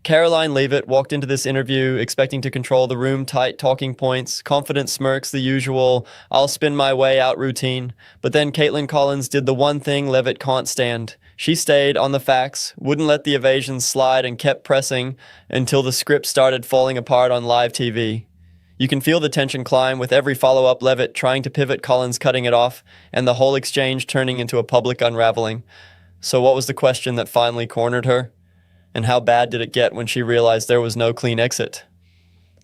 Karoline Leavitt walked into this interview expecting to control the room-tight talking points, confident smirks, the usual "I'll spin my way out" routine. But then Kaitlan Collins did the one thing Leavitt can't stand. She stayed on the facts, wouldn't let the evasions slide, and kept pressing until the script started falling apart on live TV. You can feel the tension climb with every follow-up, Leavitt trying to pivot, Collins cutting it off, and the whole exchange turning into a public unraveling. So what was the question that finally cornered her? And how bad did it get when she realized there was no clean exit?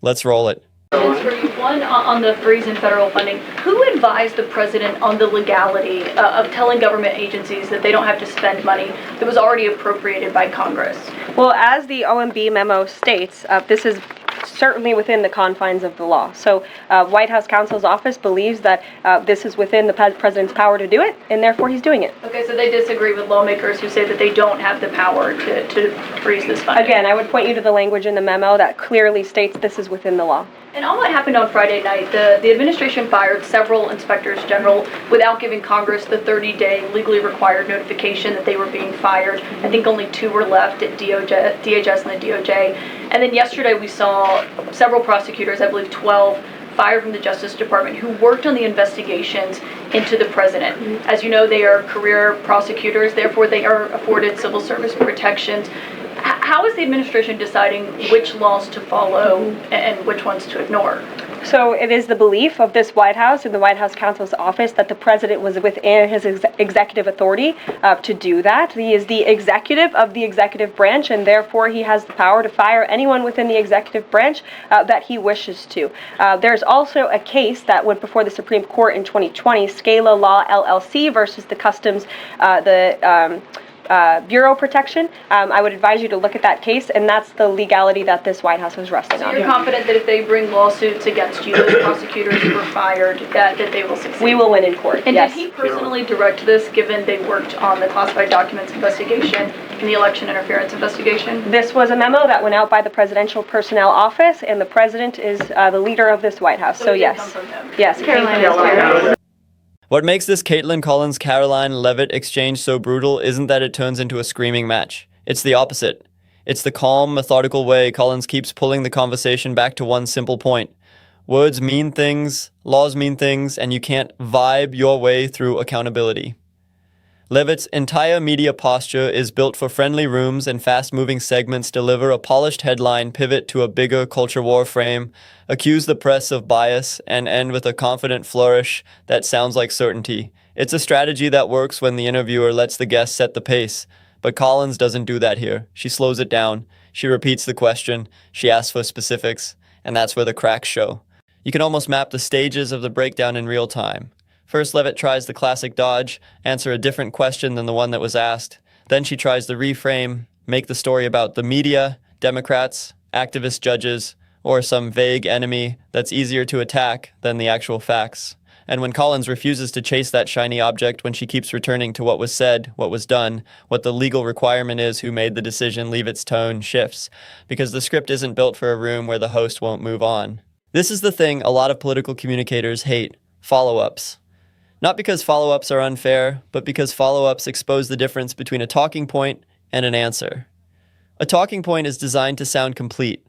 Let's roll it. One, on the freeze in federal funding, who advised the president on the legality of telling government agencies that they don't have to spend money that was already appropriated by Congress? Well, as the OMB memo states, this is certainly within the confines of the law. So White House counsel's office believes that this is within the president's power to do it, and therefore he's doing it. Okay, so they disagree with lawmakers who say that they don't have the power to freeze this funding. Again, I would point you to the language in the memo that clearly states this is within the law. And on what happened on Friday night, the administration fired several inspectors general without giving Congress the 30-day legally required notification that they were being fired. I think only 2 were left at DHS and the DOJ. And then yesterday we saw several prosecutors, I believe 12, fired from the Justice Department who worked on the investigations into the president. As you know, they are career prosecutors, therefore they are afforded civil service protections. How is the administration deciding which laws to follow and which ones to ignore? So it is the belief of this White House and the White House counsel's office that the president was within his executive authority to do that. He is the executive of the executive branch, and therefore he has the power to fire anyone within the executive branch that he wishes to. There's also a case that went before the Supreme Court in 2020, Scala Law LLC versus the Customs, Bureau Protection. I would advise you to look at that case, and that's the legality that this White House was resting on. You're confident that if they bring lawsuits against you, those prosecutors who were fired, that they will succeed? We will win in court, and yes. Did he personally direct this, given they worked on the classified documents investigation and the election interference investigation? This was a memo that went out by the Presidential Personnel Office, and the president is the leader of this White House, so yes. Come from him. Yes, Karoline. What makes this Kaitlan Collins-Karoline Leavitt exchange so brutal isn't that it turns into a screaming match. It's the opposite. It's the calm, methodical way Collins keeps pulling the conversation back to one simple point. Words mean things, laws mean things, and you can't vibe your way through accountability. Leavitt's entire media posture is built for friendly rooms and fast-moving segments, deliver a polished headline, pivot to a bigger culture war frame, accuse the press of bias, and end with a confident flourish that sounds like certainty. It's a strategy that works when the interviewer lets the guest set the pace. But Collins doesn't do that here. She slows it down. She repeats the question. She asks for specifics. And that's where the cracks show. You can almost map the stages of the breakdown in real time. First, Leavitt tries the classic dodge, answer a different question than the one that was asked. Then she tries the reframe, make the story about the media, Democrats, activist judges, or some vague enemy that's easier to attack than the actual facts. And when Collins refuses to chase that shiny object, when she keeps returning to what was said, what was done, what the legal requirement is, who made the decision, Leavitt's tone shifts. Because the script isn't built for a room where the host won't move on. This is the thing a lot of political communicators hate, follow-ups. Not because follow-ups are unfair, but because follow-ups expose the difference between a talking point and an answer. A talking point is designed to sound complete.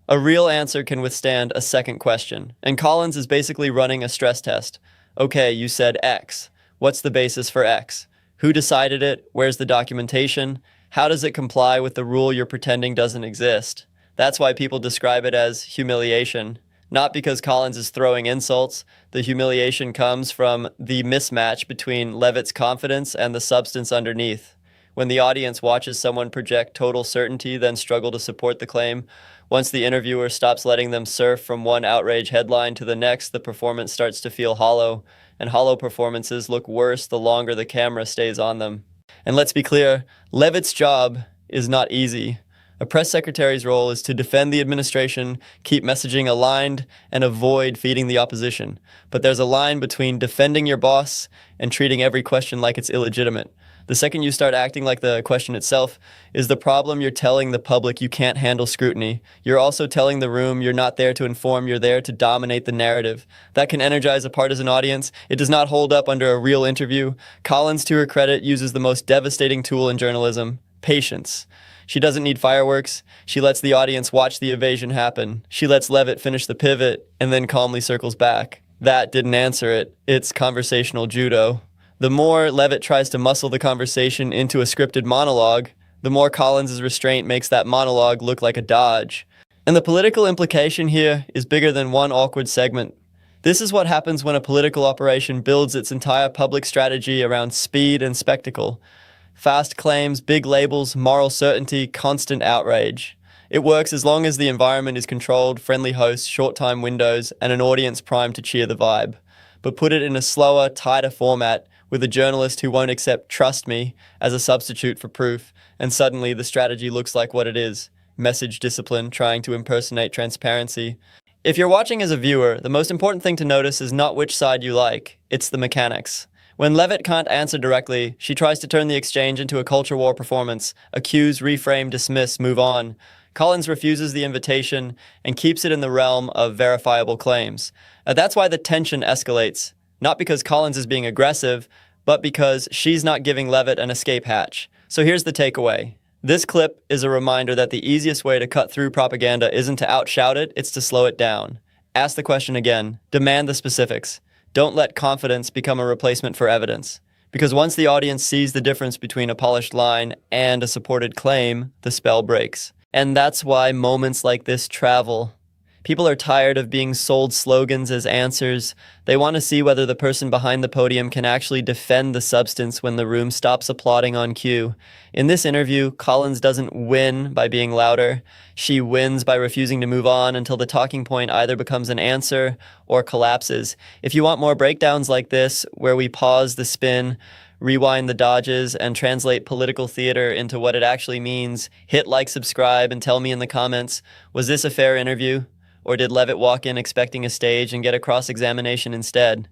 A real answer can withstand a second question, and Collins is basically running a stress test. Okay, you said X. What's the basis for X? Who decided it? Where's the documentation? How does it comply with the rule you're pretending doesn't exist? That's why people describe it as humiliation. Not because Collins is throwing insults. The humiliation comes from the mismatch between Leavitt's confidence and the substance underneath. When the audience watches someone project total certainty, then struggle to support the claim, once the interviewer stops letting them surf from one outrage headline to the next, the performance starts to feel hollow, and hollow performances look worse the longer the camera stays on them. And let's be clear, Leavitt's job is not easy. A press secretary's role is to defend the administration, keep messaging aligned, and avoid feeding the opposition. But there's a line between defending your boss and treating every question like it's illegitimate. The second you start acting like the question itself is the problem. You're telling the public you can't handle scrutiny. You're also telling the room you're not there to inform, you're there to dominate the narrative. That can energize a partisan audience. It does not hold up under a real interview. Collins, to her credit, uses the most devastating tool in journalism, patience. She doesn't need fireworks. She lets the audience watch the evasion happen. She lets Leavitt finish the pivot and then calmly circles back. That didn't answer it. It's conversational judo. The more Leavitt tries to muscle the conversation into a scripted monologue, the more Collins' restraint makes that monologue look like a dodge. And the political implication here is bigger than one awkward segment. This is what happens when a political operation builds its entire public strategy around speed and spectacle. Fast claims, big labels, moral certainty, constant outrage. It works as long as the environment is controlled, friendly hosts, short-time windows, and an audience primed to cheer the vibe. But put it in a slower, tighter format with a journalist who won't accept "trust me" as a substitute for proof, and suddenly the strategy looks like what it is: message discipline trying to impersonate transparency. If you're watching as a viewer, the most important thing to notice is not which side you like, it's the mechanics. When Leavitt can't answer directly, she tries to turn the exchange into a culture war performance: accuse, reframe, dismiss, move on. Collins refuses the invitation and keeps it in the realm of verifiable claims. That's why the tension escalates, not because Collins is being aggressive, but because she's not giving Leavitt an escape hatch. So here's the takeaway. This clip is a reminder that the easiest way to cut through propaganda isn't to outshout it, it's to slow it down. Ask the question again. Demand the specifics. Don't let confidence become a replacement for evidence. Because once the audience sees the difference between a polished line and a supported claim, the spell breaks. And that's why moments like this travel. People are tired of being sold slogans as answers. They want to see whether the person behind the podium can actually defend the substance when the room stops applauding on cue. In this interview, Collins doesn't win by being louder. She wins by refusing to move on until the talking point either becomes an answer or collapses. If you want more breakdowns like this, where we pause the spin, rewind the dodges, and translate political theater into what it actually means, hit like, subscribe, and tell me in the comments, was this a fair interview? Or did Leavitt walk in expecting a stage and get a cross-examination instead?